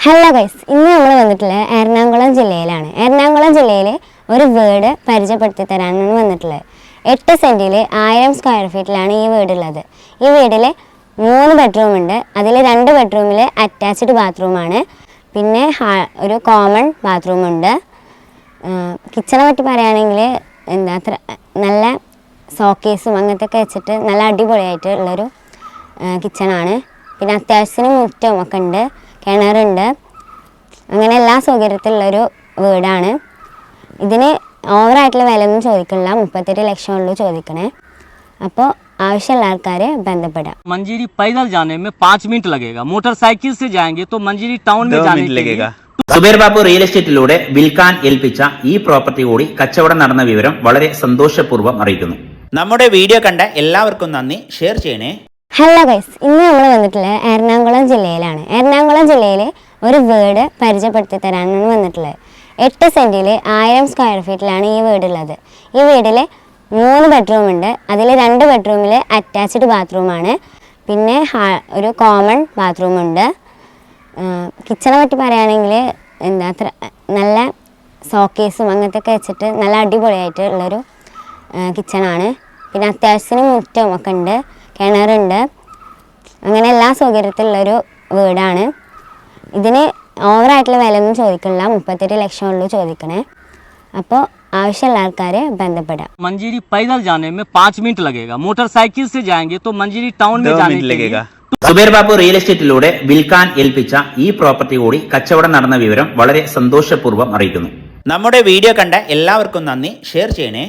Hello guys, ഇന്ന് നമ്മൾ വന്നിട്ടുള്ളത് എറണാകുളം ജില്ലയിലാണ്. എറണാകുളം ജില്ലയിൽ ഒരു വീട് പരിചയപ്പെടുത്തി തരാനാണ് വന്നിട്ടുള്ളത്. 8 സെൻറ്റിൽ 1000 സ്ക്വയർ ഫീറ്റിലാണ് ഈ വീടുള്ളത്. ഈ വീട്ടിൽ 3 ബെഡ്റൂം ഉണ്ട്. അതിൽ 2 ബെഡ്റൂമിൽ അറ്റാച്ച്ഡ് ബാത്റൂമാണ്, പിന്നെ ഒരു കോമൺ ബാത്റൂം ഉണ്ട്. കിച്ചണെ പറ്റി പറയുകയാണെങ്കിൽ അത്ര നല്ല സോക്കേസും അങ്ങനത്തെ ഒക്കെ വെച്ചിട്ട് നല്ല അടിപൊളിയായിട്ട് ഉള്ളൊരു കിച്ചണാണ്. പിന്നെ അത്യാവശ്യത്തിന് മുറ്റവും ഒക്കെ ഉണ്ട്, കിണറുണ്ട്, അങ്ങനെ എല്ലാ സൗകര്യത്തിലുള്ളൊരു വീടാണ്. ഇതിന് ഓവറായിട്ടുള്ള വില ഒന്നും ചോദിക്കില്ല, 38 ലക്ഷം ഉള്ളൂ ചോദിക്കണേ. അപ്പോൾ ആവശ്യമുള്ള ആൾക്കാരെ ബന്ധപ്പെടാം. मंजीरी पैदल जाने में 5 मिनट लगेगा, मोटरसाइकिल से जाएंगे तो मंजीरी टाउन में जाने के लिए സുബൈർ ബാബു റിയൽ എസ്റ്റേറ്റിലൂടെ വിൽക്കാൻ ഏൽപ്പിച്ച ഈ പ്രോപ്പർട്ടി കൂടി കച്ചവടം നടന്ന വിവരം വളരെ സന്തോഷപൂർവ്വം അറിയിക്കുന്നു. നമ്മുടെ വീഡിയോ കണ്ട എല്ലാവർക്കും നന്ദി. ഷെയർ ചെയ്യണേ. ഹലോ ഗൈസ്, ഇന്ന് നമ്മൾ വന്നിട്ടുള്ളത് എറണാകുളം ജില്ലയിലാണ്. എറണാകുളം ജില്ലയിൽ ഒരു വീട് പരിചയപ്പെടുത്തി തരാനാണ് വന്നിട്ടുള്ളത്. 8 സെൻറ്റിൽ 1000 സ്ക്വയർ ഫീറ്റിലാണ് ഈ വീടുള്ളത്. ഈ വീട്ടിൽ 3 ബെഡ്റൂം ഉണ്ട്. അതിൽ 2 ബെഡ്റൂമിൽ അറ്റാച്ച്ഡ് ബാത്റൂമാണ്, പിന്നെ ഒരു കോമൺ ബാത്റൂം ഉണ്ട്. കിച്ചണെ പറ്റി പറയുകയാണെങ്കിൽ അത്ര നല്ല സോക്കേസും അങ്ങനത്തെ ഒക്കെ വെച്ചിട്ട് നല്ല അടിപൊളിയായിട്ട് ഉള്ളൊരു കിച്ചണാണ്. പിന്നെ അത്യാവശ്യത്തിന് മുറ്റവും ഒക്കെ ഉണ്ട്, കിണറുണ്ട്, അങ്ങനെ എല്ലാ സൗകര്യത്തിലുള്ളൊരു വീടാണ്. ഇതിന് ഓവറായിട്ടുള്ള വില ഒന്നും ചോദിക്കില്ല, 38 ലക്ഷം ഉള്ളൂ ചോദിക്കണേ. അപ്പോൾ ആവശ്യമുള്ള ആൾക്കാരെ ബന്ധപ്പെടാം. मंजीरी पैदल जाने में 5 मिनट लगेगा, मोटरसाइकिल से जाएंगे तो मंजीरी टाउन में जाने के लिए സുബൈർ ബാബു റിയൽ എസ്റ്റേറ്റിലൂടെ വിൽക്കാൻ ഏൽപ്പിച്ച ഈ പ്രോപ്പർട്ടി കൂടി കച്ചവടം നടന്ന വിവരം വളരെ സന്തോഷപൂർവ്വം അറിയിക്കുന്നു. നമ്മുടെ വീഡിയോ കണ്ട എല്ലാവർക്കും നന്ദി. ഷെയർ ചെയ്യണേ.